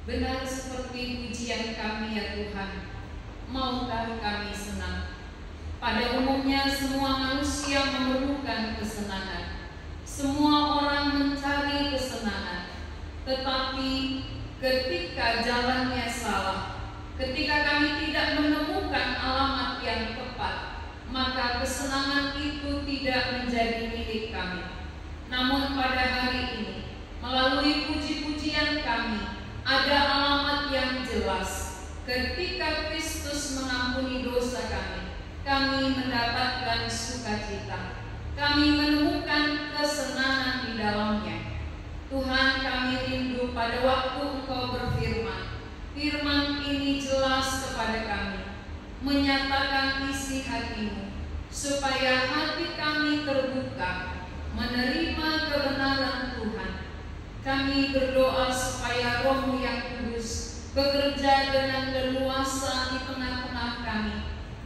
Benar seperti pujian kami ya Tuhan, maukah kami senang? Pada umumnya semua manusia memerlukan kesenangan. Semua orang mencari kesenangan. Tetapi ketika jalannya salah, ketika kami tidak menemukan alamat yang tepat, maka kesenangan itu tidak menjadi milik kami. Namun pada hari ini, melalui puji-pujian kami, ada alamat yang jelas. Ketika Kristus mengampuni dosa kami mendapatkan sukacita. Kami menemukan kesenangan di dalamnya. Tuhan, kami rindu pada waktu Engkau berfirman. Firman ini jelas kepada kami, menyatakan isi hati-Mu, supaya hati kami terbuka, menerima kebenaran Tuhan. Kami berdoa supaya Roh-Mu yang kudus bekerja dengan leluasa di tengah-tengah kami,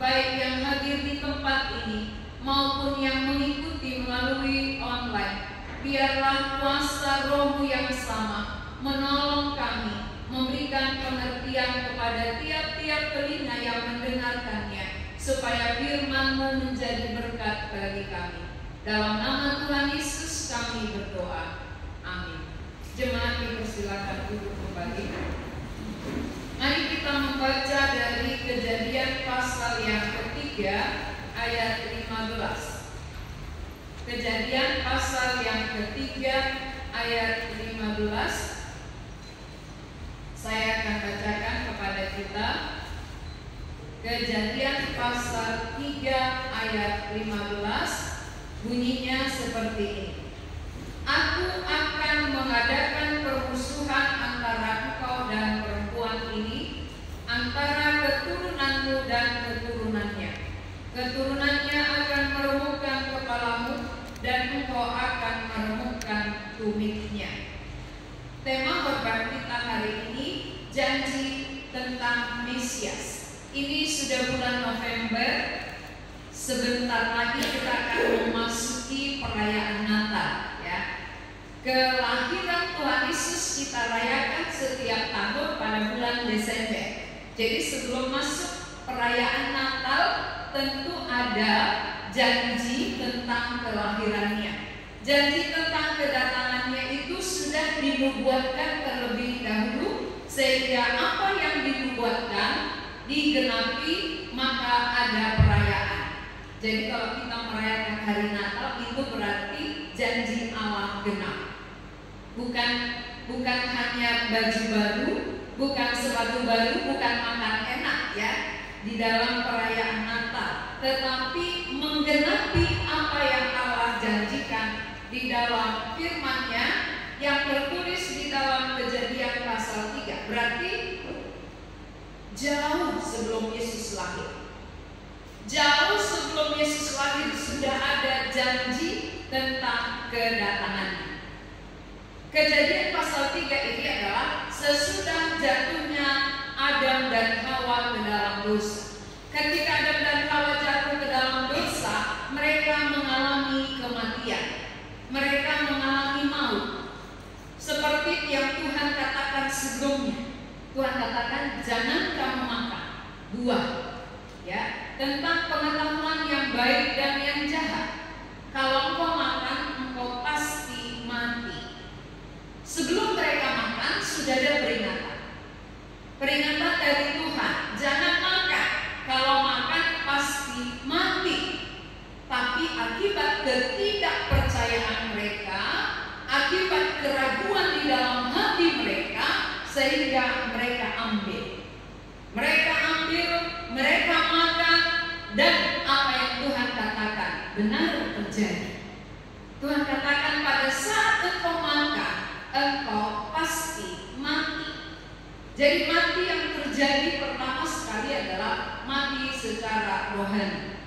baik yang hadir di tempat ini maupun yang mengikuti melalui online. Biarlah kuasa Roh-Mu yang sama menolong kami, memberikan pengertian kepada tiap-tiap telinga yang mendengarkannya, supaya firman-Mu menjadi berkat bagi kami. Dalam nama Tuhan Yesus kami berdoa. Amin. Jemaat dipersilakan duduk kembali. Mari kita membaca dari Kejadian pasal yang ketiga ayat 15. Kejadian pasal yang ketiga ayat 15. Saya akan bacakan kepada kita. Kejadian pasal 3 ayat 15. Bunyinya seperti ini. Aku akan mengadakan permusuhan antara engkau dan perempuan ini, antara keturunanmu dan keturunannya. Keturunannya akan meremukkan kepalamu, dan engkau akan meremukkan tumitnya. Tema khotbah kita hari ini, janji tentang Mesias. Ini sudah bulan November. Sebentar lagi kita akan memasuki perayaan Natal. Kelahiran Tuhan Yesus kita rayakan setiap tahun pada bulan Desember. Jadi sebelum masuk perayaan Natal, tentu ada janji tentang kelahirannya. Janji tentang kedatangannya itu sudah dinubuatkan terlebih dahulu, sehingga apa yang dinubuatkan digenapi, maka ada perayaan. Jadi kalau kita merayakan hari Natal, itu berarti janji Allah genap. Bukan hanya baju baru, bukan sepatu baru, bukan makan enak ya di dalam perayaan Natal, tetapi menggenapi apa yang Allah janjikan di dalam firman-Nya yang tertulis di dalam Kejadian pasal 3. Berarti jauh sebelum Yesus lahir. Jauh sebelum Yesus lahir sudah ada janji tentang kedatangannya. Kejadian pasal 3 ini adalah sesudah jatuhnya Adam dan Hawa ke dalam dosa. Ketika Adam dan Hawa jatuh ke dalam dosa, mereka mengalami kematian. Mereka mengalami maut. Seperti yang Tuhan katakan sebelumnya. Tuhan katakan jangan kamu makan buah, ya, tentang pengetahuan yang baik dan yang jahat. Kalau engkau makan, engkau pasti mati. Sebelum mereka makan, sudah ada peringatan. Peringatan dari Tuhan, jangan makan. Kalau makan pasti mati. Tapi akibat ketidakpercayaan mereka, akibat keraguan di dalam hati mereka, sehingga mereka ambil. Mereka makan, dan apa yang Tuhan katakan benar terjadi. Tuhan katakan pada saat engkau makan, engkau pasti mati. Jadi mati yang terjadi pertama sekali adalah mati secara rohani.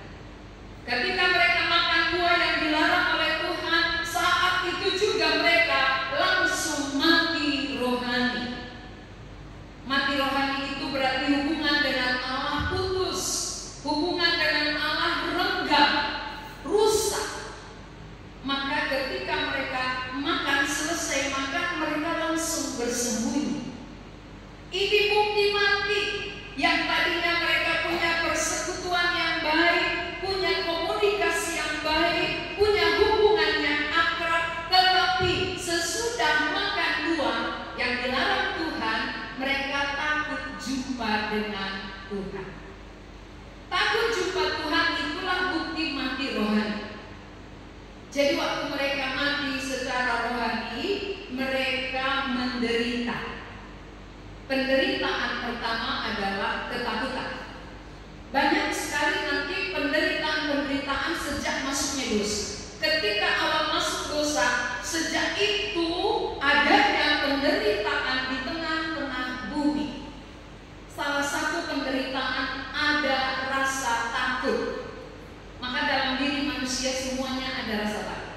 Ketika mereka makan buah yang dilarang oleh Tuhan, saat itu juga mereka langsung mati rohani. Mati rohani itu berarti hubungan dengan Allah putus, hubungan dengan Allah renggang, rusak. Maka ketika mereka makan, selesai makan, mereka langsung bersembunyi. menderita. Penderitaan pertama adalah ketakutan. Banyak sekali nanti penderitaan sejak masuknya dosa. Ketika awal masuk dosa, sejak itu adanya penderitaan di tengah-tengah bumi. Salah satu penderitaan ada rasa takut. Maka dalam diri manusia semuanya ada rasa takut.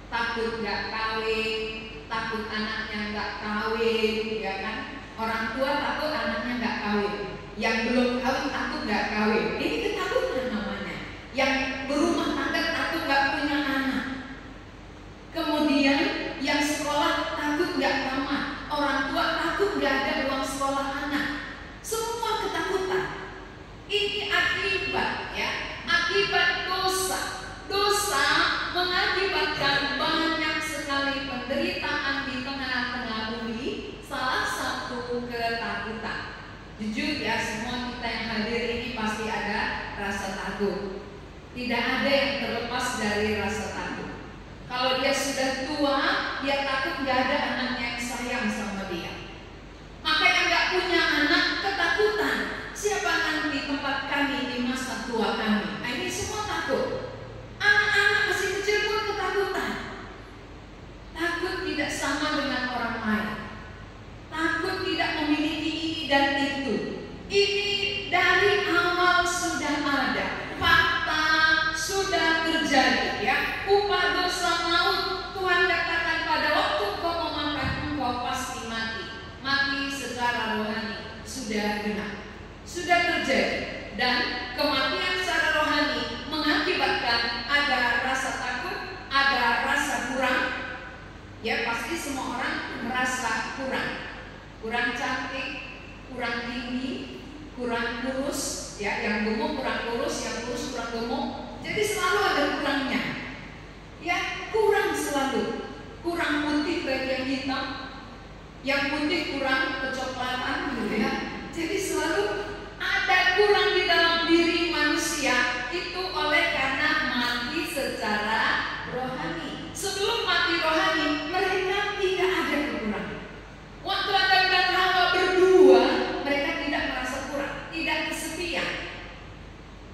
Takut gak kawin, takut anaknya gak kawin, ya kan? Orang tua takut anaknya gak kawin. Yang belum kawin takut gak kawin. Ini ketakutan namanya. Yang berumah tangga takut gak punya anak. Kemudian yang sekolah takut gak tamat. Orang tua takut gak ada uang sekolah anak. Semua ketakutan. Ini akibat, ya, akibat dosa. Dosa mengakibatkan banyak sekali penderitaan di tengah-tengah bumi. Salah satu ketakutan. Jujur ya, semua kita yang hadir ini pasti ada rasa takut. Tidak ada yang terlepas dari rasa takut. Kalau dia sudah tua, dia takut gak ada anaknya yang sayang sama dia. Maka yang gak punya anak ketakutan. Siapa nanti tempat kami di masa tua kami? Nah, ini semua takut. Anak-anak masih kecil pun ketakutan. Takut tidak sama dengan orang lain. Takut tidak memiliki ini dan itu. Ini dari awal sudah ada. Fakta sudah terjadi, ya. Upah dosa maut. Tuhan katakan pada waktu kau memakan engkau pasti mati. Mati secara rohani sudah benar. Sudah terjadi. Dan kematian secara rohani mengakibatkan ada rasa takut, ada rasa kurang. Ya, pasti semua orang merasa kurang. Kurang cantik, kurang tinggi, kurang kurus, ya, yang gemuk kurang kurus, yang kurus kurang gemuk. Jadi selalu ada kurangnya. Ya, kurang selalu. Kurang putih bagi yang hitam, yang putih kurang kecoklatan, gitu ya. Jadi selalu ada kurang di dalam diri manusia itu oleh karena mati secara rohani. Sebelum mati rohani, mereka tidak ada kekurangan. Waktu Adam dan Hawa berdua, mereka tidak merasa kurang, tidak kesepian.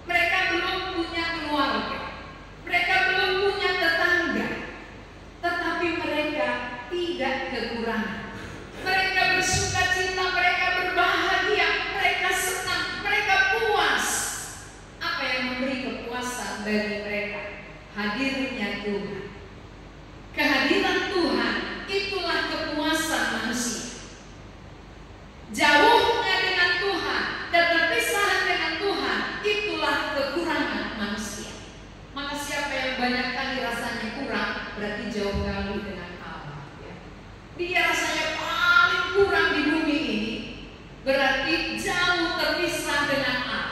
Mereka belum punya keluarga, mereka belum punya tetangga, tetapi mereka tidak kekurangan. Mereka bersuka cita, mereka berbahagia, mereka senang, mereka puas. Apa yang memberi kepuasan bagi mereka? Hadirnya Tuhan. Kehadiran Tuhan itulah kepuasan manusia. Jauhnya dengan Tuhan dan berpisahan dengan Tuhan itulah kekurangan manusia. Maka siapa yang banyak kali rasanya kurang berarti jauh kali dengan Allah, ya. Dia rasanya paling kurang di bumi ini, berarti jauh terpisah dengan Allah.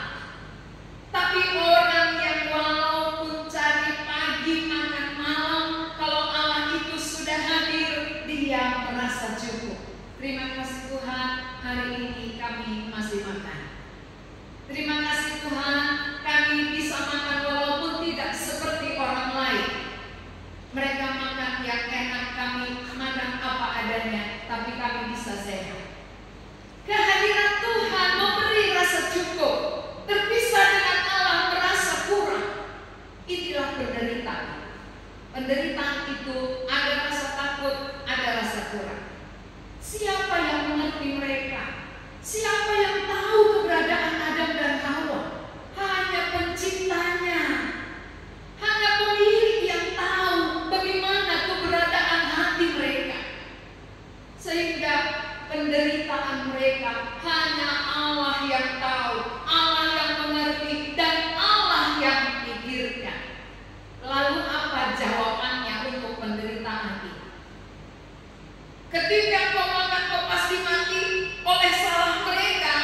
Tapi orang yang walaupun cari pagi makan malam, kalau Allah itu sudah hadir, dia merasa cukup. Terima kasih Tuhan, hari ini kami masih makan. Terima kasih Tuhan, kami bisa makan walaupun tidak seperti orang lain. Mereka makan yang enak, kami makan apa adanya, tapi kami bisa sehat. Kehadiran Tuhan memberi rasa cukup. Terpisah dengan Allah merasa kurang. Itulah penderitaan. Penderitaan itu ada rasa takut, ada rasa kurang. Siapa yang mengerti mereka? Siapa yang tahu keberadaan Adam dan Hawa? Hanya penciptanya. Hanya pemilik yang tahu bagaimana keberadaan hati mereka. Sehingga penderitaan mereka hanya Allah yang tahu, Allah yang mengerti, dan Allah yang pikirkan. Lalu apa jawabannya untuk penderitaan ini? Ketika kau makan kau pasti mati oleh salah mereka,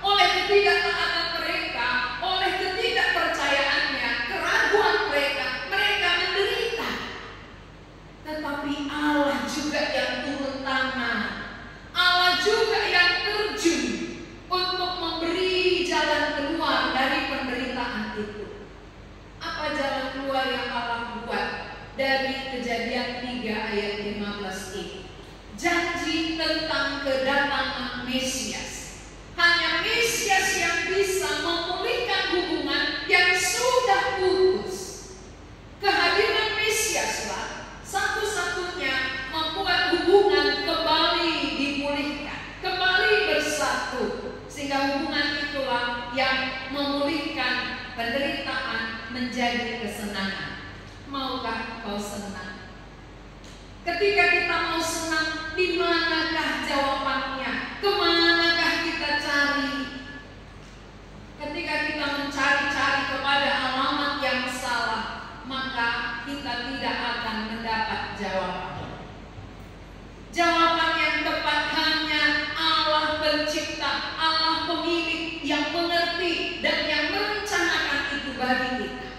oleh ketidaktaatan mereka, oleh ketidakpercayaannya, keraguan mereka, mereka menderita. Tetapi Allah juga yang turun tangan, Allah juga yang terjun untuk memberi jalan keluar dari penderitaan itu. Apa jalan keluar yang Allah buat dari Kejadian 3 ayat 15 ini? janji tentang kedatangan Mesias. Hanya Mesias yang bisa memulihkan hubungan yang sudah putus. Kehadiran Mesiaslah satu-satunya membuat hubungan kembali dimulihkan, kembali bersatu, sehingga hubungan itulah yang memulihkan penderitaan menjadi kesenangan. Maukah kau senang? Ketika kita mau senang, di manakah jawabannya? Kemanakah kita cari? Ketika kita mencari-cari kepada alamat yang salah, maka kita tidak akan mendapat jawaban. Jawaban yang tepat hanya Allah pencipta, Allah pemilik yang mengerti dan yang merencanakan itu bagi kita.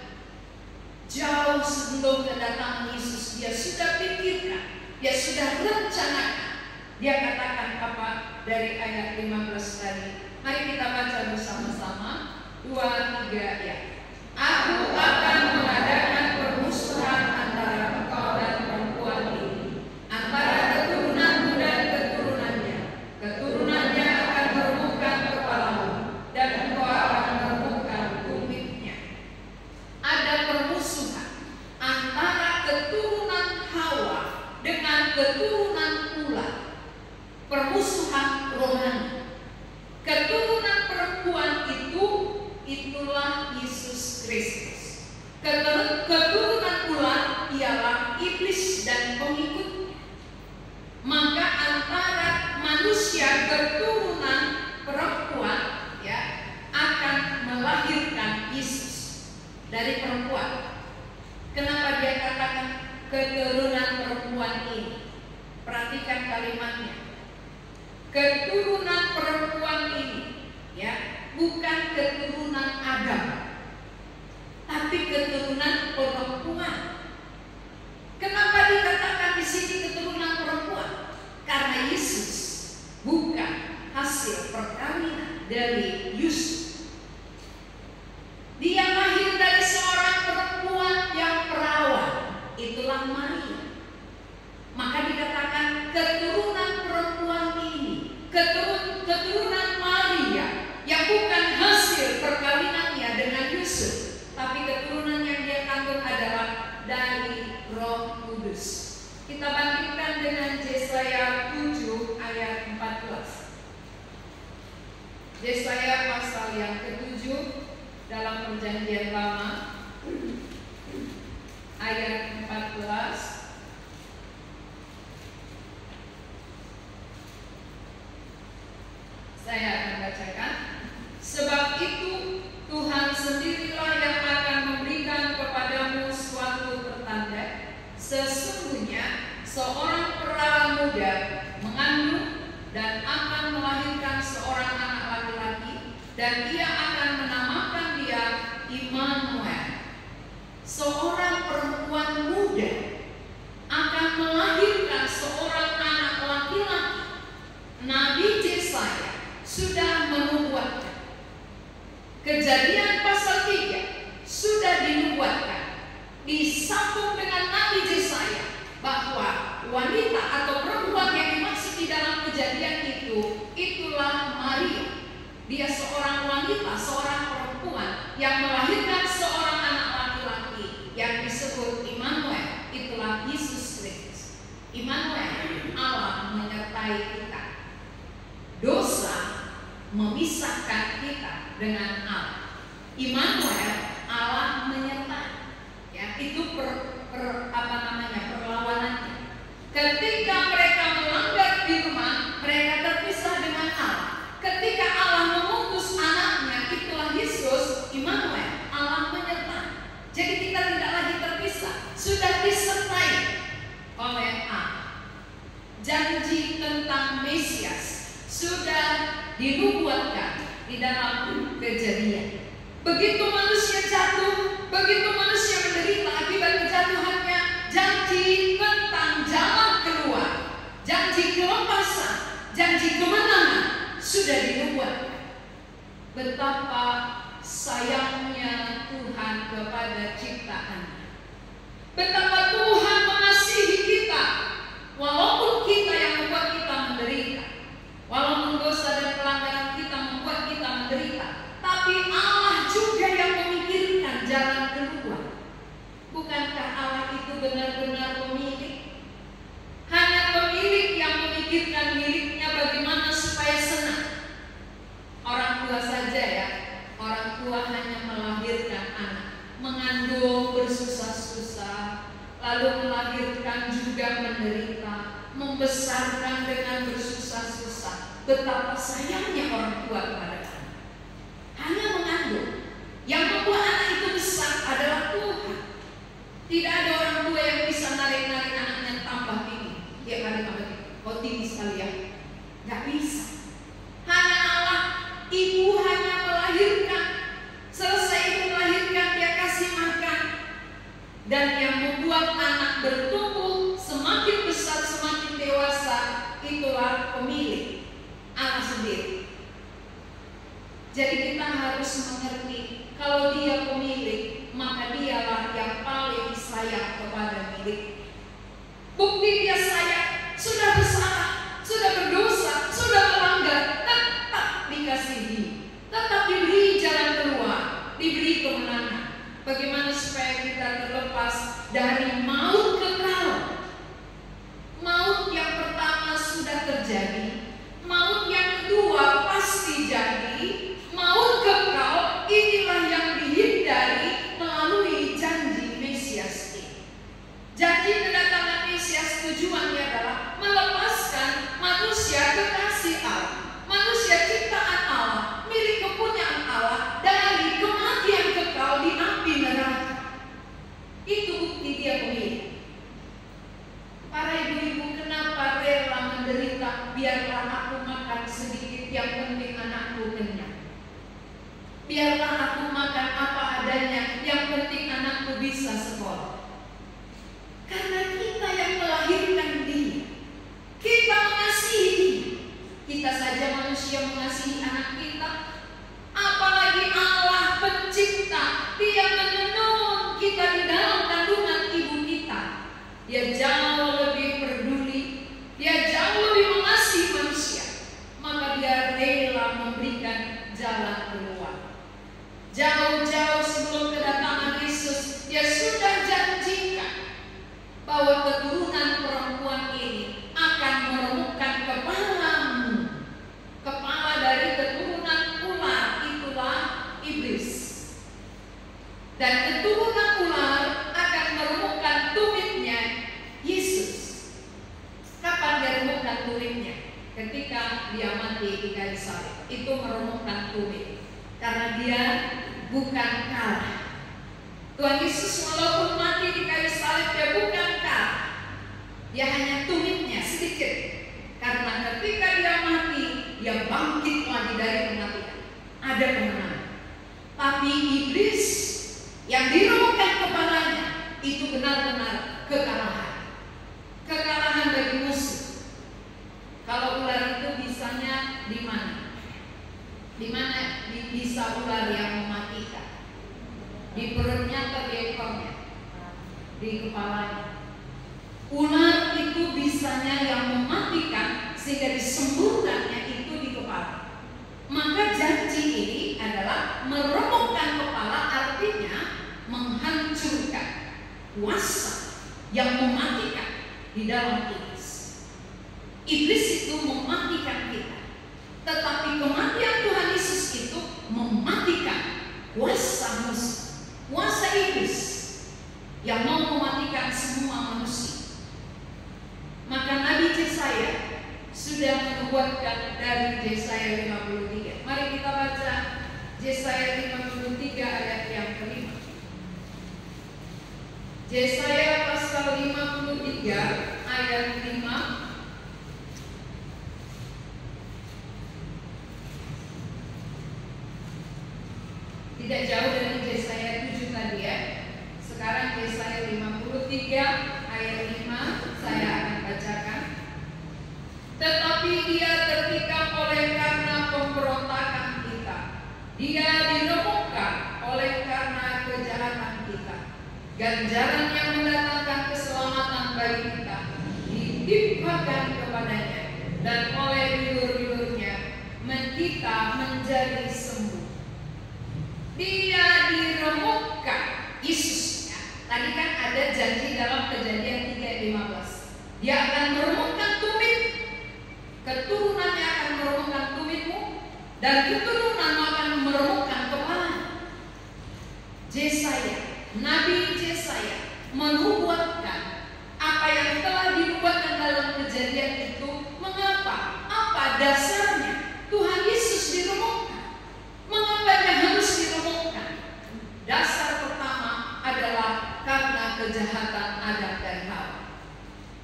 Jauh sebelum kedatangan Yesus, Dia sudah pikirkan, Dia sudah rencanakan. Dia katakan apa dari ayat 15 tadi? Mari kita baca bersama-sama 2-3 ya. Aku akan mengadakan permusuhan antara engkau dan perempuan ini, antara keturunanmu dan keturunannya. Keturunannya akan meremukkan kepalamu, dan engkau akan meremukkan kumitnya. Ada permusuhan antara keturunan Hawa dengan keturunan ular. Permusuhan rohani. Keturunan perempuan itulah Yesus Kristus. Keturunan ular ialah iblis dan pengikutnya. Maka antara manusia keturunan perempuan ya akan melahirkan Yesus dari perempuan. Kenapa dia katakan keturunan perempuan ini? Perhatikan kalimatnya. Keturunan perempuan ini ya bukan keturunan Adam, tapi keturunan perempuan. Kenapa dikatakan di sini keturunan perempuan? Karena Yesus bukan hasil perkawinan dari Yusuf. Dia lahir dari seorang perempuan yang perawan, itulah Maria. Maka dikatakan keturunan perempuan ini, keturunan Maria yang bukan hasil perkawinannya dengan Yusuf, tapi keturunan yang dia kandung adalah dari Roh Kudus. Kita bandingkan dengan Yesaya 7 ayat 14. Yesaya pasal yang ke-7 dalam Perjanjian Lama ayat 14. Saya akan bacakan. Sebab itu Tuhan sendirilah yang akan memberikan kepadamu suatu pertanda. Sesungguhnya seorang perawan muda mengandung dan akan melahirkan seorang anak laki-laki, dan ia akan menamakan dia Immanuel. Seorang perempuan muda akan melahirkan seorang anak laki-laki. Nabi Yesaya sudah menubuatkan. Kejadian pasal 3 sudah dinubuatkan, disambung dengan Nabi Yesaya, bahwa wanita atau perempuan yang dimaksud di dalam kejadian itu, itulah Maria. Dia seorang wanita, seorang perempuan yang melahirkan seorang anak laki-laki yang disebut Immanuel. Itulah Yesus Kristus. Immanuel, Allah menyertai kita. Dosa memisahkan kita dengan Allah. Immanuel, Allah menyertai. Ya, itu perlawanannya. Ketika mereka melanggar firman, mereka terpisah dengan Allah. Ketika Allah mengutus anaknya, itulah Yesus, Immanuel, Allah menyertai. Jadi kita tidak lagi terpisah, sudah disertai oleh Allah. Janji tentang Mesias sudah dinubuatkan di dalam Kejadian. Begitu manusia jatuh, begitu manusia menderita akibat kejatuhannya, janji tentang jalan keluar, janji kelepasan, janji kemenangan sudah dinubuatkan. Betapa sayangnya Tuhan kepada ciptaannya. Betapa Tuhan mengasihi kita, walaupun kita yang Walaupun dosa dan pelanggaran kita membuat kita menderita, tapi Allah juga yang memikirkan jalan keluar. Bukankah Allah itu benar-benar pemilik? Hanya pemilik yang memikirkan miliknya bagaimana supaya senang. Orang tua saja ya, orang tua hanya melahirkan anak, mengandung bersusah-susah, lalu melahirkan juga menderita, membesarkan dengan bersusah-susah. Betapa sayangnya orang tua kepada anak. Hanya mengandung. Yang membuat anak itu besar adalah Tuhan. Tidak ada orang tua yang bisa narik-narik anaknya tambah tinggi. Ya kali kau tinggi sekali ya. Gak bisa. Hanya Allah, ibu hanya melahirkan. Selesai ibu melahirkan, dia kasih makan. Dan yang membuat anak bertumbuh semakin besar, semakin dewasa, itulah pemilik, Allah sendiri. Jadi kita harus mengerti, kalau dia pemilik, maka dialah yang paling sayang kepada milik. Bukti dia sayang, sudah bersalah, sudah berdosa, sudah melanggar, tetap dikasihi, tetap diberi jalan keluar, diberi kemenangan. Bagaimana supaya kita terlepas dari maut kekal? Maut yang pertama sudah terjadi, maut yang kedua pasti jadi, maut kekal inilah yang dihindari melalui janji Mesias ini. Janji kedatangan Mesias tujuannya adalah melepaskan manusia kekasih Allah, manusia ciptaan Allah, milik kepunyaan Allah, dari kematian kekal di api neraka. Itu bukti dia pemilik. Para ibu-ibu, kenapa rela menderita? Biarlah aku makan sedikit, yang penting anakku kenyang. Biarlah aku makan apa adanya, yang penting anakku bisa sekolah. Karena kita yang melahirkan dia, kita mengasihi dia. Kita saja manusia mengasihi anak kita, apalagi Allah pencipta. Dia menenun kita di dalam kandungan ibu kita. Dia jauh lebih peduli, dia jauh lebih mengasihi manusia. Maka dia rela memberikan jalan keluar. Jauh-jauh sebelum kedatangan Yesus, dia sudah janjikan bahwa keturunan perempuan ini akan meremukkan kepalamu. Kepala dari keturunan ular itulah iblis. Dan keturunan ular akan meremukkan tumitnya Yesus. Kapan dia remukkan tumitnya? Ketika dia mati di kayu salib. Itu meremukkan tumit. Karena dia bukan kalah. Tuhan Yesus walaupun mati di kayu salib, dia bukan kalah. Dia hanya tumitnya sedikit. Karena ketika dia mati, dia bangkit lagi dari kematian. Ada kemenangan. Tapi iblis yang diremukkan kepalanya itu benar-benar kekalahan. Kekalahan bagi musuh. Kalau ular itu bisanya di mana? Di mana bisa ular yang mematikan? Di perutnya atau di ekornya? Di kepalanya. Ular itu bisanya yang mematikan sehingga disembuhkannya itu di kepala. Maka janji ini adalah meremukkan kepala, artinya menghancurkan kuasa yang mematikan di dalam iblis. Iblis itu mematikan kita, tetapi kematian Tuhan Yesus itu mematikan kuasa musuh, kuasa iblis yang mau mematikan semua manusia. Maka Nabi Yesaya sudah menubuatkan dari Yesaya 53. Mari kita baca Yesaya 53 ayat yang kelima. Yesaya pasal 53 ayat 5. Tidak jauh dari Yesaya 7 tadi ya. Sekarang Yesaya 53 ayat 5 saya akan bacakan. Tetapi dia tertikam oleh karena pemberontakan kita, dia diremukkan oleh karena kejahatan kita. Ganjaran yang mendatangkan keselamatan bagi kita ditimpakan kepadanya, dan oleh bilur-bilur Dia diremukkan. Yesus ya. Tadi kan ada janji dalam Kejadian 3:15. Dia akan meremukkan tumit, keturunannya akan meremukkan tumitmu, dan keturunanmu akan meremukkan kepala. Yesaya, Nabi Yesaya menubuatkan apa yang telah dinubuatkan dalam Kejadian itu. Mengapa? Apa dasarnya Tuhan Yesus diremukkan? Mengapa dia harus diremukkan? Dasar pertama adalah karena kejahatan Adam dan Hawa.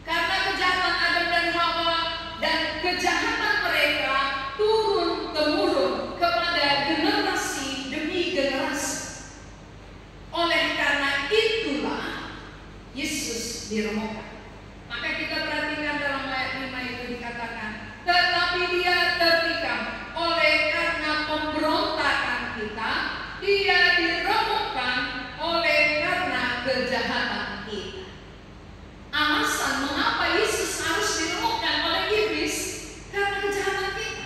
Karena kejahatan Adam dan Hawa dan kejahatan mereka turun-temurun kepada generasi demi generasi. Oleh karena itulah Yesus diremukkan. Maka kita perhatikan dalam ayat 5 itu dikatakan, tetapi dia tertikam oleh karena pemberontakan kita, dia diremukkan oleh karena kejahatan kita. Alasan mengapa Yesus harus diremukkan oleh iblis? Karena kejahatan kita.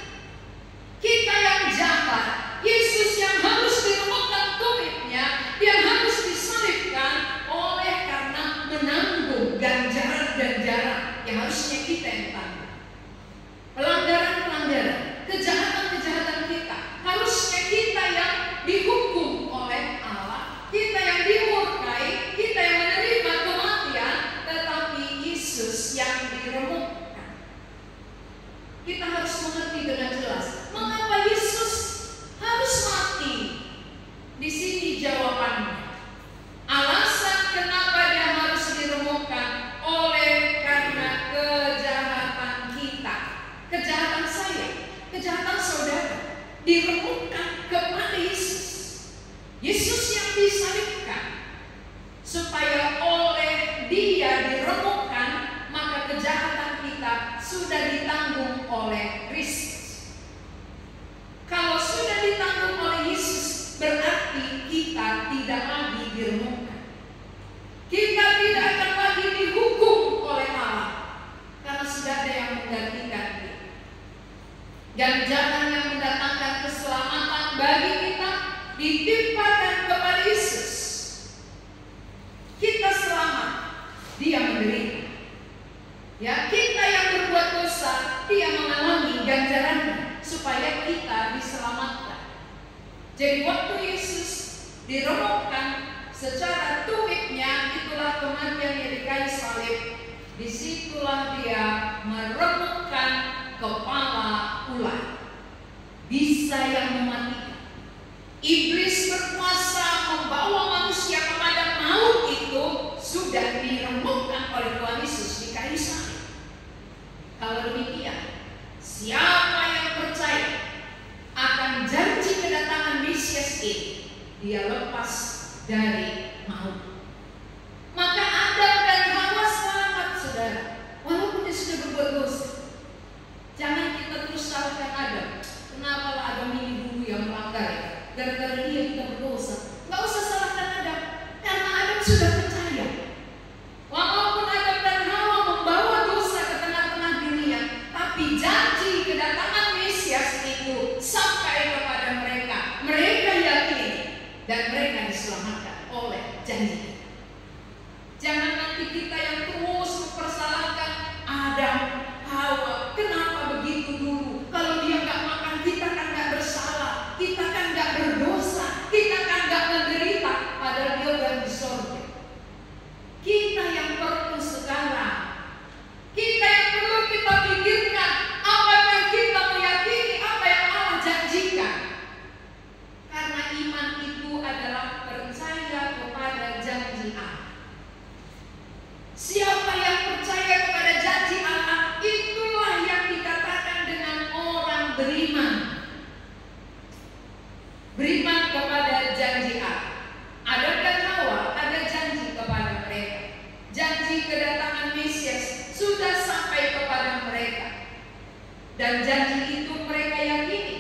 Kita yang jahat, Yesus yang harus diremukkan tumitnya, dia harus disalibkan oleh karena menanggung ganjaran-ganjaran yang harusnya kita yang tanggung. Pelanggaran-pelanggaran, kejahatan-kejahatan kita, harusnya kita yang dihukum oleh Allah, kita yang dimurkai, kita yang menerima kematian, tetapi Yesus yang diremukkan. Kita harus mengerti dengan jelas mengapa Yesus harus mati. Di sini jawabannya. Alasan kenapa dia harus diremukkan oleh karena kejahatan kita, kejahatan saya, kejahatan saudara, diremukkan kepada Yesus. Yesus yang disalibkan, supaya oleh dia diremukkan, maka kejahatan kita sudah ditanggung oleh Kristus. Kalau sudah ditanggung oleh Yesus, berarti kita tidak lagi diremukkan. Kita tidak akan lagi dihukum oleh Allah, karena sudah ada yang menggantikan kita. Ganjaran yang mendatangkan keselamatan bagi kita ditimpakan kepada Yesus. Kita selamat, dia menderita. Ya, kita yang berbuat dosa, dia mengalami ganjarannya supaya kita diselamatkan. Jadi waktu Yesus diremukkan secara tumitnya, itulah kematiannya di kayu salib. Disitulah dia meremukkan kepala ular, bisa yang mematikan. Iblis berkuasa membawa manusia kepada maut itu sudah diremukkan oleh Tuhan Yesus di kayu salib. Kalau demikian, siapa yang percaya akan janji kedatangan Mesias ini, dia lepas dari maut. Maka Adam dan Hawa selamat, saudara, walaupun dia sudah berbuat dosa. Jangan kita terus salahkan Adam. Kenapa lah Adam ini dulu yang melanggar? Gara-gara dia kita berdosa. Nggak usah salahkan Adam, karena Adam sudah percaya. Walaupun Adam dan Hawa membawa dosa ke tengah-tengah dunia, tapi janji kedatangan Mesias itu sampai kepada mereka. Mereka yakin dan mereka diselamatkan oleh janji. Jangan nanti kita yang terus mempersalahkan Adam, Hawa. Kenapa begitu dulu? Kalau dia nggak makan, kita kan nggak bersalah, kita kan nggak berdosa, kita kan nggak menderita. Padahal dia udah di surga. Kita yang perlu sekarang, kita yang perlu kita pikirkan, apa yang kita meyakini, apa yang Allah janjikan. Karena iman itu adalah percaya kepada janji Allah. Siapa yang percaya kepada janji Allah, itulah yang dikatakan dengan orang beriman. Beriman kepada janji Allah. Adam dan Hawa ada janji kepada mereka. Janji kedatangan Mesias sudah sampai kepada mereka. Dan janji itu mereka yakini.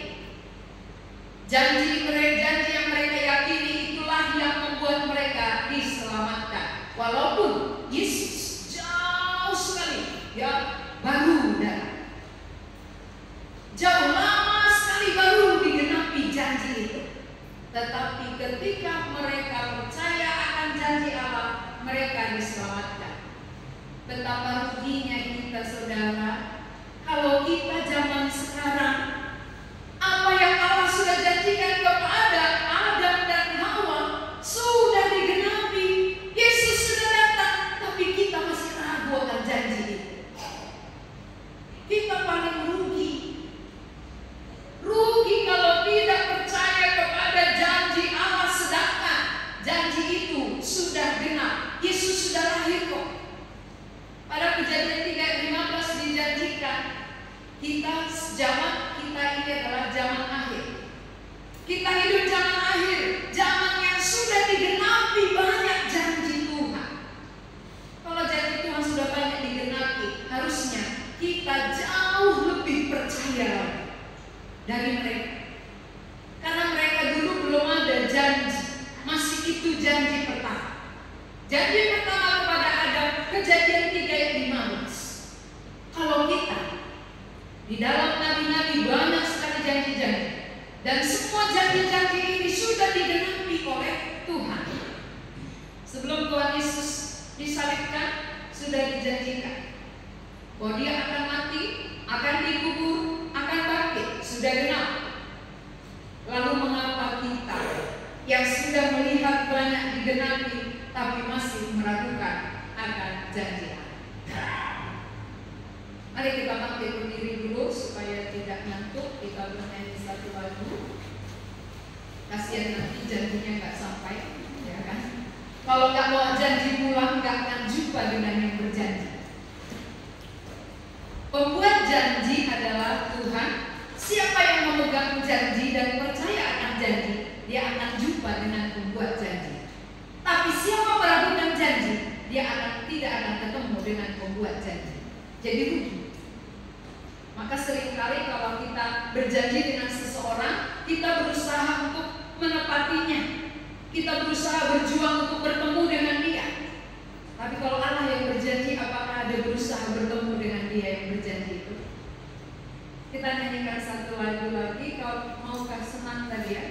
Janji yang mereka yakini itulah yang membuat mereka diselamatkan. Walaupun Yesus jauh sekali, ya, baru datang. Jauh lama sekali baru digenapi janji itu. Tetapi Zaman kita ini adalah zaman akhir. Kita hidup zaman akhir, zaman yang sudah digenapi banyak janji Tuhan. Kalau janji Tuhan sudah banyak digenapi, harusnya kita jauh lebih percaya dari mereka. Karena mereka dulu belum ada janji, masih itu janji pertama. Janji pertama kepada Adam, Kejadian 3 ayat 15. Kalau kita di dalam nabi-nabi banyak sekali janji-janji, dan semua janji-janji ini sudah digenapi oleh Tuhan. Sebelum Tuhan Yesus disalibkan, sudah dijanjikan bahwa Dia akan mati, akan dikubur, akan bangkit, sudah genap. Lalu mengapa kita yang sudah melihat banyak digenapi tapi masih meragukan akan janji Allah? Mari kita bangkit berdiri dulu supaya tidak ngantuk. Kita bernyanyi satu lagu. Kasihan nanti janjinya nggak sampai, ya kan? Kalau nggak bawa janji pulang, nggak akan jumpa dengan yang berjanji. Pembuat janji adalah Tuhan. Siapa yang memegang janji dan percaya akan janji, dia akan jumpa dengan pembuat janji. Tapi siapa meragukan janji, dia tidak akan ketemu dengan pembuat janji. Jadi rugi. Maka seringkali kalau kita berjanji dengan seseorang, kita berusaha untuk menepatinya. Kita berusaha berjuang untuk bertemu dengan dia. Tapi kalau Allah yang berjanji, apakah ada berusaha bertemu dengan dia yang berjanji itu? Kita nyanyikan satu lagu lagi. Kalau maukah senang tadi ya?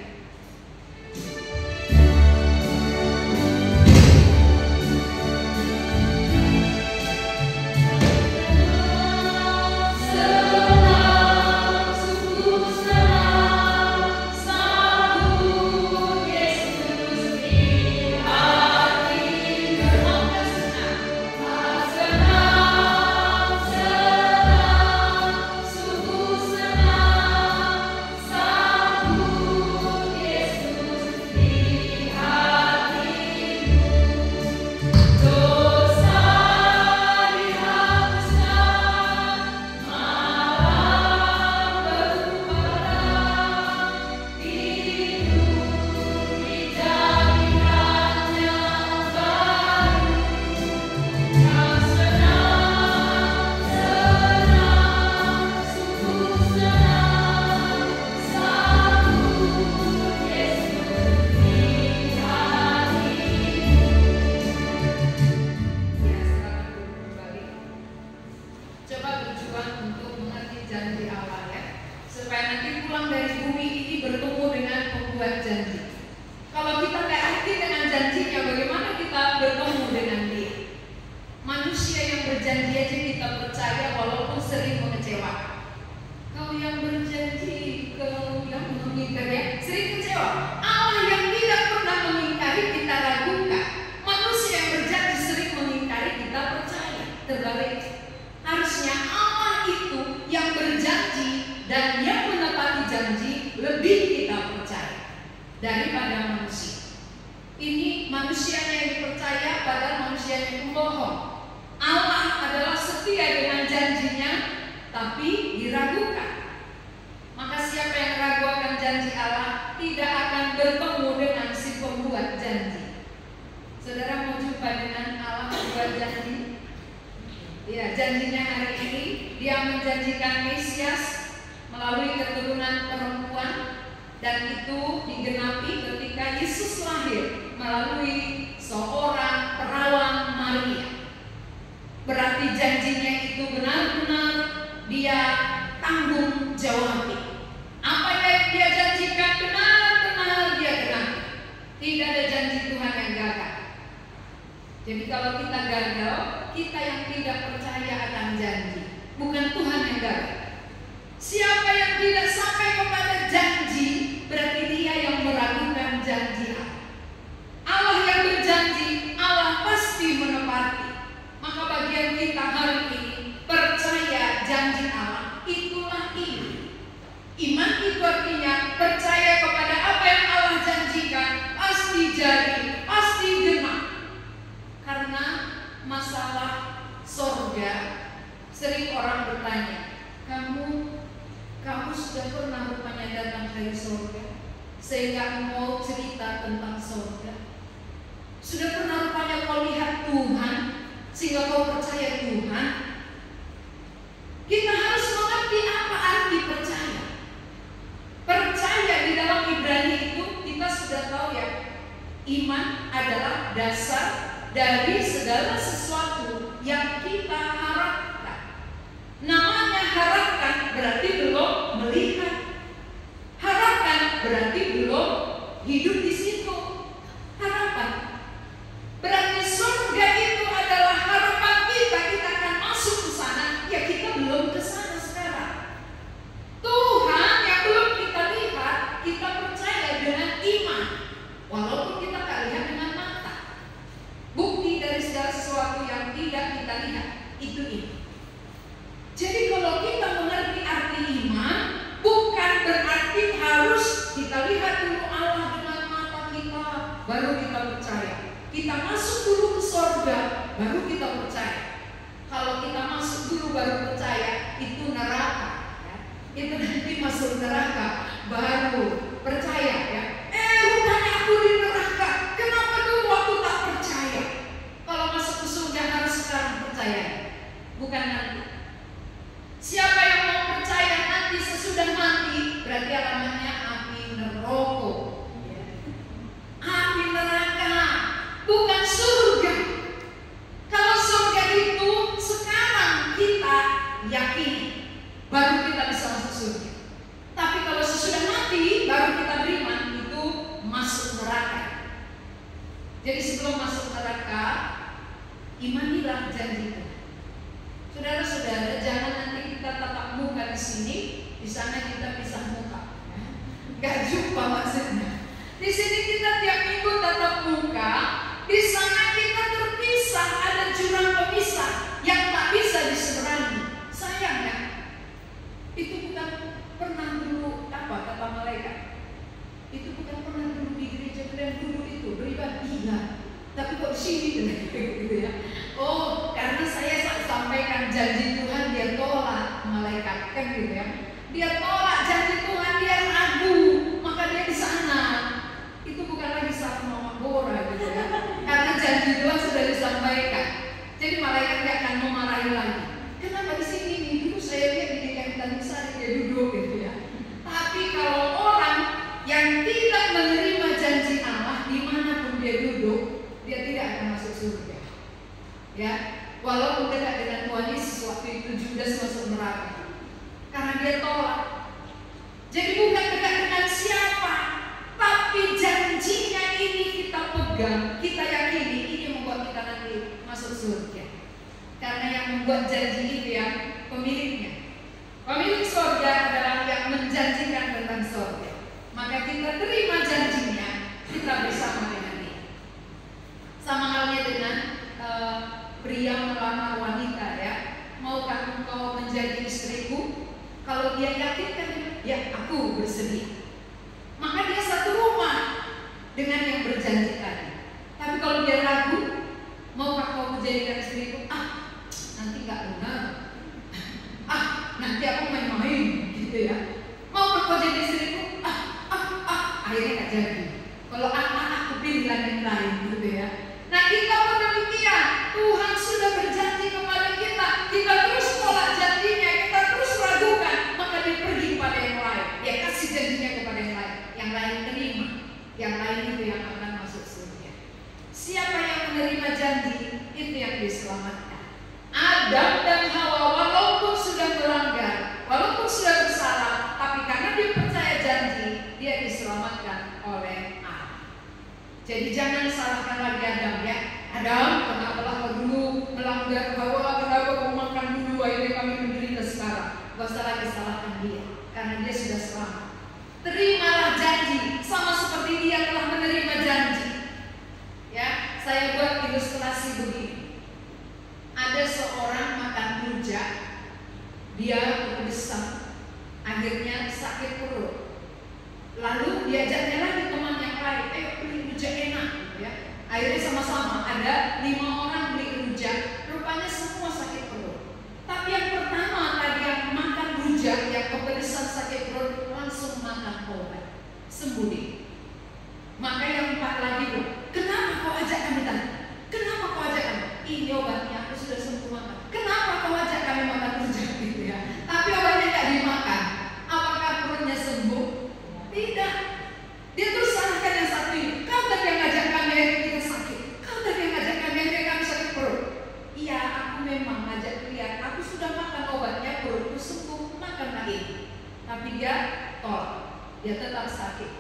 Jadi kalau kita gagal, kita yang tidak percaya akan janji, bukan Tuhan yang gagal. Siapa yang tidak sampai kepada janji, berarti dia yang meragukan janji Allah. Allah yang berjanji, Allah pasti menepati. Maka bagian kita hari ini percaya janji Allah, itulah iman. Iman itu artinya percaya kepada apa yang Allah janjikan, pasti jadi, pasti genap. Karena masalah sorga, sering orang bertanya, sudah pernah rupanya datang dari surga, sehingga mau cerita tentang surga. Sudah pernah rupanya kau lihat Tuhan, sehingga kau percaya Tuhan. Kita harus mengerti apa arti percaya. Percaya di dalam Ibrani itu kita sudah tahu ya, iman adalah dasar dari segala sesuatu yang kita harapkan. Namanya harapkan berarti belum melihat. Harapkan berarti belum hidup di situ. Harapan berarti surga itu adalah harapan kita. Kita akan masuk ke sana. Ya kita belum ke sana sekarang. Tuhan yang belum kita lihat, kita percaya dengan iman. Walaupun kita tak lihat dengan mata. Bukti dari segala sesuatu yang tidak kita lihat itu iman. Jadi kalau kita mengerti arti iman, bukan berarti harus kita lihat dulu Allah dengan mata kita, baru kita percaya. Kita masuk dulu ke surga, baru kita percaya. Kalau kita masuk dulu baru percaya, itu neraka. Ya. Itu nanti masuk neraka, baru percaya. Ya. Rupanya aku di neraka. Kenapa dulu aku tak percaya? Kalau masuk ke surga harus sekarang percaya, bukan nanti. Siapa yang mau percaya nanti sesudah mati, berarti alamatnya api neraka. Api neraka, bukan surga. Kalau surga itu sekarang kita yakini, baru kita bisa masuk surga. Tapi kalau sesudah mati, baru kita beriman, itu masuk neraka. Jadi sebelum masuk neraka, imanilah janji Tuhan. Saudara-saudara, jangan nanti kita tatap muka di sini, di sana kita pisah muka. Gak jumpa maksudnya. Di sini kita tiap minggu tatap muka, di sana kita terpisah, ada jurang pemisah yang tak bisa diseberangi. Sayang ya, itu bukan pernah dulu apa kata malaikat. Itu bukan pernah dulu di gereja kalian dulu itu beribadah, iya. Tapi kok sini gitu ya? Oh, karena saya sampaikan janji Tuhan, dia tolak malaikat kan gitu ya? Dia tolak janji Tuhan, dia ragu, maka dia di sana. Itu bukan lagi satu Mama Bora gitu ya? Karena janji Tuhan sudah disampaikan. Jadi malaikat dia akan memarahi lagi. Kenapa di sini nih? Dulu saya lihat di Kalimantan besar dia duduk gitu ya. Tapi kalau orang yang tidak menerima janji Allah, dimanapun dia duduk, dia tidak akan masuk surga. Ya, walaupun dekat dengan Tuhan Yesus waktu itu Judas masuk neraka, karena dia tolak. Jadi bukan dekat dengan siapa, tapi janjinya ini kita pegang, kita yakini, ini membuat kita nanti masuk surga. Karena yang membuat janji itu yang pemiliknya. Pemilik surga adalah yang menjanjikan tentang surga. Maka kita terima janjinya, kita bersama dengan dia. Sama halnya dengan pria melamar wanita ya. Maukah engkau menjadi istriku? Kalau dia yakinkan, ya aku bersedia. Maka dia satu rumah dengan yang berjanji tadi. Tapi kalau dia ragu, maukah kau menjadikan istriku? Nanti gak benar. Nanti aku main-main gitu ya. Maukah kau jadi istriku? Akhirnya gak jadi. Kalau aku pilih yang lain gitu ya. Nah kita pun demikian. Tuhan sudah berjanji kepada kita. Kita terus tolak janjinya, kita terus ragukan, maka dia pergi kepada yang lain. Dia kasih janjinya kepada yang lain. Yang lain terima. Yang lain itu yang akan masuk surga. Siapa yang menerima janji, itu yang diselamatkan. Adam dan Hawa walaupun sudah melanggar, walaupun sudah bersalah, tapi karena dia percaya janji, dia diselamatkan oleh Allah. Jadi jangan salahkan lagi Adam ya. Adam, kenapa kau dulu melanggar? Hawa, kenapa kau makan dulu? Akhirnya kami menderita sekarang. Gak usah lagi salahkan dia, karena dia sudah selamat. Terimalah janji, sama seperti dia telah menerima janji. Ya, saya buat ilustrasi begini. Ada seorang makan rujak, dia kepedesan, akhirnya sakit perut. Lalu diajaknya lagi teman yang lain, beli rujak enak, gitu ya. Akhirnya sama-sama ada 5 orang beli rujak, rupanya semua sakit perut. Tapi yang pertama tadi yang makan rujak, yang kepedesan sakit perut, ini, tapi dia tolak, dia tetap sakit.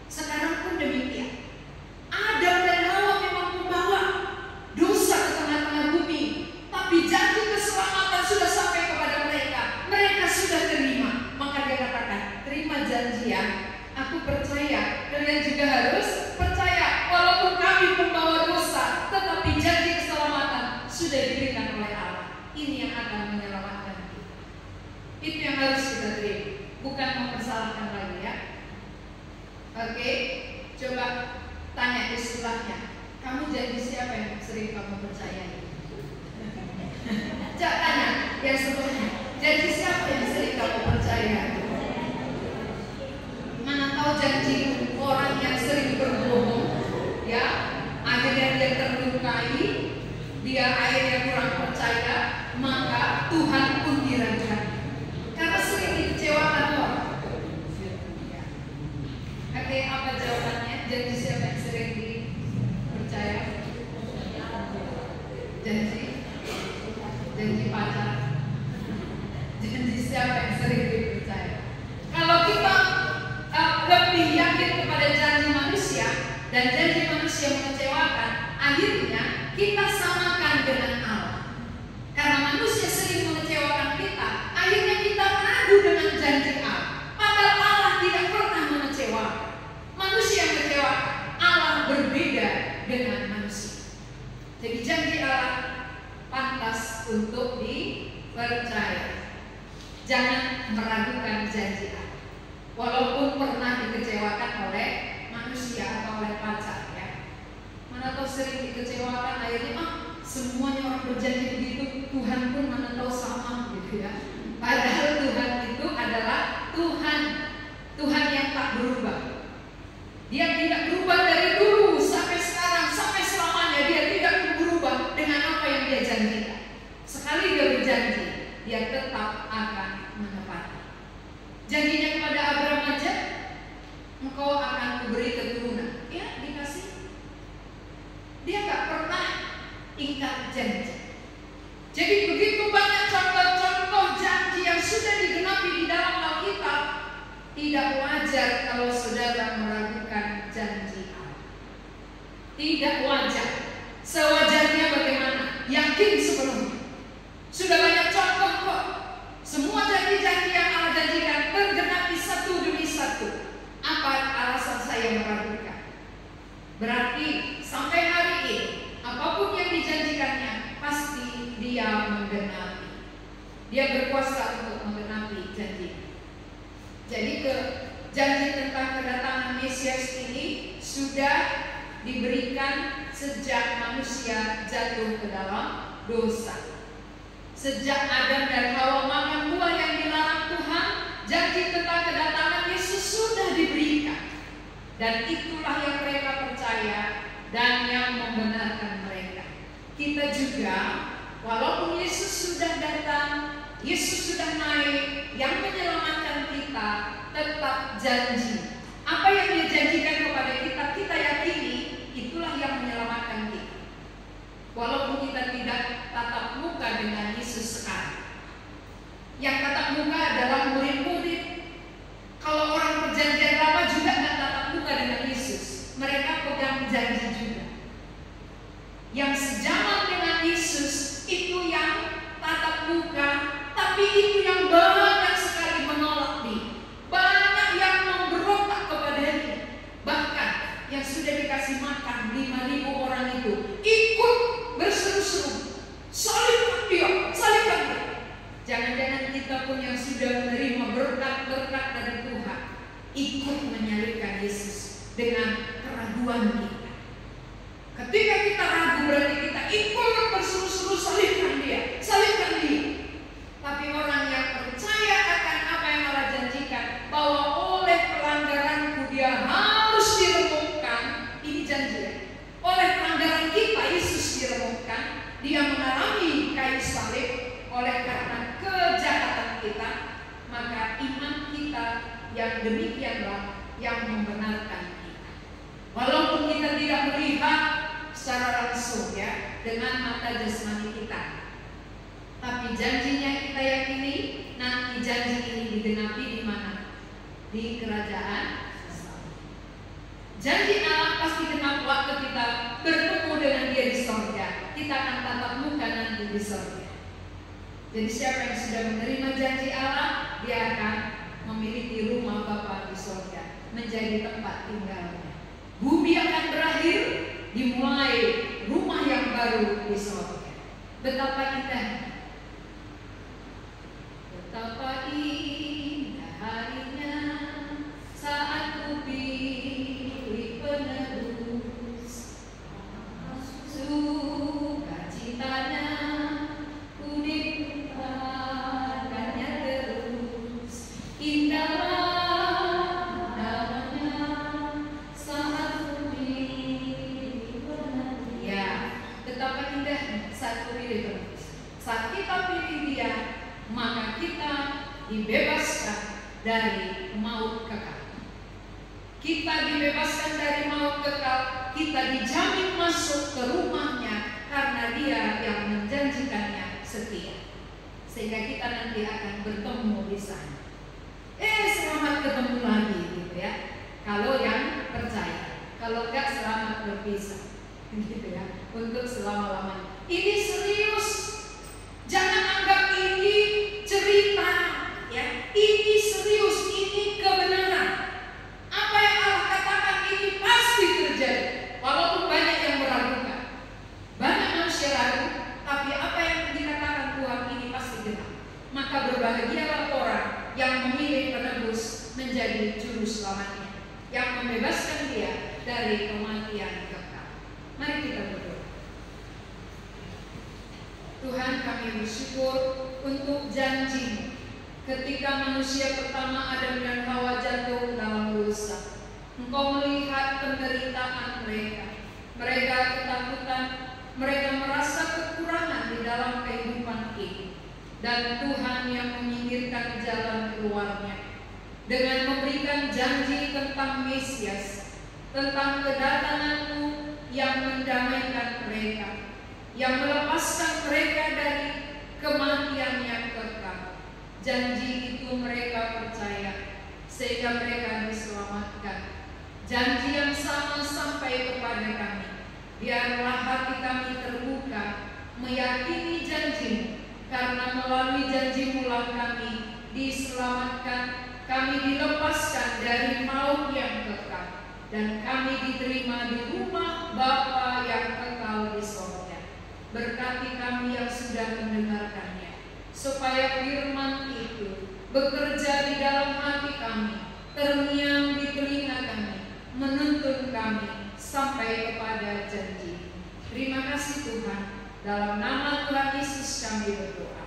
Sekarang pun demikian. Adam dan Hawa memang membawa dosa ke tengah-tengah bumi, tapi janji keselamatan sudah sampai kepada mereka. Mereka sudah terima. Maka dia katakan, terima janji ya. Aku percaya, kalian juga harus percaya. Walaupun kami membawa dosa, tetapi janji keselamatan sudah diberikan oleh Allah. Ini yang akan menyelamatkan kita. Itu yang harus kita terima, bukan mempersalahkan lagi ya. Oke, coba tanya istilahnya. Kamu janji siapa yang sering kamu percayai? Coba tanya yang sebelumnya. Janji siapa yang sering kamu percaya? Mana tahu janji orang yang sering berbohong, ya, akhirnya dia terlukai, dia akhirnya kurang percaya, maka Tuhan pun diragukan karena sering dikecewakan orang. Oke, apa jawabannya? Janji siapa yang sering dipercaya? Janji pacar. Janji siapa yang sering dipercaya? Kalau kita lebih yakin kepada janji manusia dan janji manusia mengecewakan, akhirnya kita samakan dengan Allah. Karena manusia sering mengecewakan kita, akhirnya kita ragu dengan janji Allah. Padahal Allah tidak pernah mengecewakan. Manusia yang mengecewakan, Allah berbeda dengan manusia. Jadi janji Allah pantas untuk dipercaya. Jangan meragukan janji Allah. Walaupun pernah dikecewakan oleh manusia atau oleh pacar ya. Mana tahu sering dikecewakan, akhirnya semuanya orang berjanji begitu, Tuhan pun mana tahu sama gitu ya. Padahal Tuhan itu adalah Tuhan yang tak berubah. Dia tidak berubah dari dulu sampai sekarang, sampai selamanya. Dia tidak berubah dengan apa yang dia janjikan. Sekali dia berjanji, dia tetap akan menepati. Janjinya kepada Abraham aja, engkau akan kuberi keturunan. Ya, dikasih. Dia gak pernah ingkar janji. Jadi begitu banyak contoh-contoh janji yang sudah digenapi di dalam Alkitab. Tidak wajar kalau saudara meragukan janji Allah. Tidak wajar. Sewajarnya bagaimana? Yakin sepenuhnya. Sudah banyak contoh kok. Semua janji-janji yang Allah janjikan tergenapi satu demi satu. Apa alasan saya meragukan? Berarti sampai hari ini apapun yang dijanjikannya pasti dia menggenapi. Dia berkuasa untuk menggenapi janji. Jadi janji tentang kedatangan Mesias ini sudah diberikan sejak manusia jatuh ke dalam dosa. Sejak Adam dan Hawa makan buah yang dilarang Tuhan, janji tentang kedatangan Yesus sudah diberikan. Dan itulah yang mereka percaya dan yang membenarkan mereka. Kita juga, walaupun Yesus sudah datang, Yesus sudah naik, yang menyelamatkan kita tetap janji. Apa yang dia janjikan kepada kita, kita yakini itulah yang menyelamatkan kita. Walaupun kita tidak tatap muka dengan Yesus sekarang. Yang tatap muka adalah murid-murid. Kalau orang perjanjian lama juga tidak tatap muka dengan Yesus. Mereka pegang janji juga. Yang sejaman dengan Yesus itu yang tatap muka, tapi itu yang banyak sekali menolak dia. Banyak yang memberontak kepadanya. Bahkan yang sudah dikasih makan 5.000 orang itu ikut berseru-seru, salibkan dia, salibkan dia. Jangan-jangan kita pun yang sudah menerima berkat-berkat dari Tuhan ikut menyalibkan Yesus dengan keraguan kita. Ketika kita ragu berarti kita ikut berseru-seru, salibkan dia, salibkan dia. Tapi orang yang percaya akan apa yang Allah janjikan, bahwa oleh pelanggaranku dia harus diremukkan, ini janji. Oleh pelanggaran kita Yesus diremukkan, dia mengalami kayu salib. Oleh karena kejahatan kita, maka iman kita yang demikianlah yang membenarkan kita. Walaupun kita tidak melihat secara langsung ya dengan mata jasmani kita, tapi janjinya kita yakini. nanti janji ini digenapi di mana? Di kerajaan. Janji Allah pasti genap waktu kita bertemu dengan Dia di sorga. Kita akan tatap muka nanti di sorga. Jadi siapa yang sudah menerima janji Allah, dia akan memiliki rumah Bapa di sorga, menjadi tempat tinggalnya. Bumi akan berakhir, dimulai rumah yang baru di sorga. Betapa indahnya. Betapa indah harinya saat ku pilih penebus, sukacitanya ku nikmatkannya terus. Indahlah namanya saat ku pilih penebus. Ya, betapa indah saat ku pilih penebus. Saat kita pilih Dia, maka kita dibebaskan dari maut kekal. Kita dibebaskan dari maut kekal, kita dijamin masuk ke rumahnya karena Dia yang menjanjikannya setia. Sehingga kita nanti akan bertemu di sana. Selamat ketemu lagi gitu ya. Kalau yang percaya, kalau enggak selamat berpisah gitu ya, untuk selama-lamanya. Ini serius. Jangan anggap ini cerita ya. Ini serius, ini kebenaran. Apa yang Allah katakan ini pasti terjadi. Walaupun banyak yang meragukan, banyak manusia ragu, tapi apa yang dikatakan Tuhan ini pasti benar. Maka berbahagialah orang yang memilih penebus menjadi juru selamatnya, yang membebaskan dia dari kematian kekal. Mari kita berdoa. Tuhan, kami bersyukur untuk janji ketika manusia pertama Adam dan Hawa jatuh dalam dosa. Engkau melihat penderitaan mereka. Mereka ketakutan, mereka merasa kekurangan di dalam kehidupan ini. Dan Tuhan yang menyingkirkan jalan keluarnya dengan memberikan janji tentang Mesias, tentang kedatangan-Mu yang mendamaikan mereka, yang melepaskan mereka dari kematian yang kekal. Janji itu mereka percaya sehingga mereka diselamatkan. Janji yang sama sampai kepada kami. Biarlah hati kami terbuka meyakini janji-Mu, karena melalui janji-Mu lah kami diselamatkan, kami dilepaskan dari maut yang kekal, dan kami diterima di rumah Bapa yang kekal di sorga. Berkati kami yang sudah mendengarkannya, supaya firman itu bekerja di dalam hati kami, terngiang di telinga kami, menuntun kami sampai kepada janji. Terima kasih Tuhan, dalam nama Tuhan Yesus kami berdoa.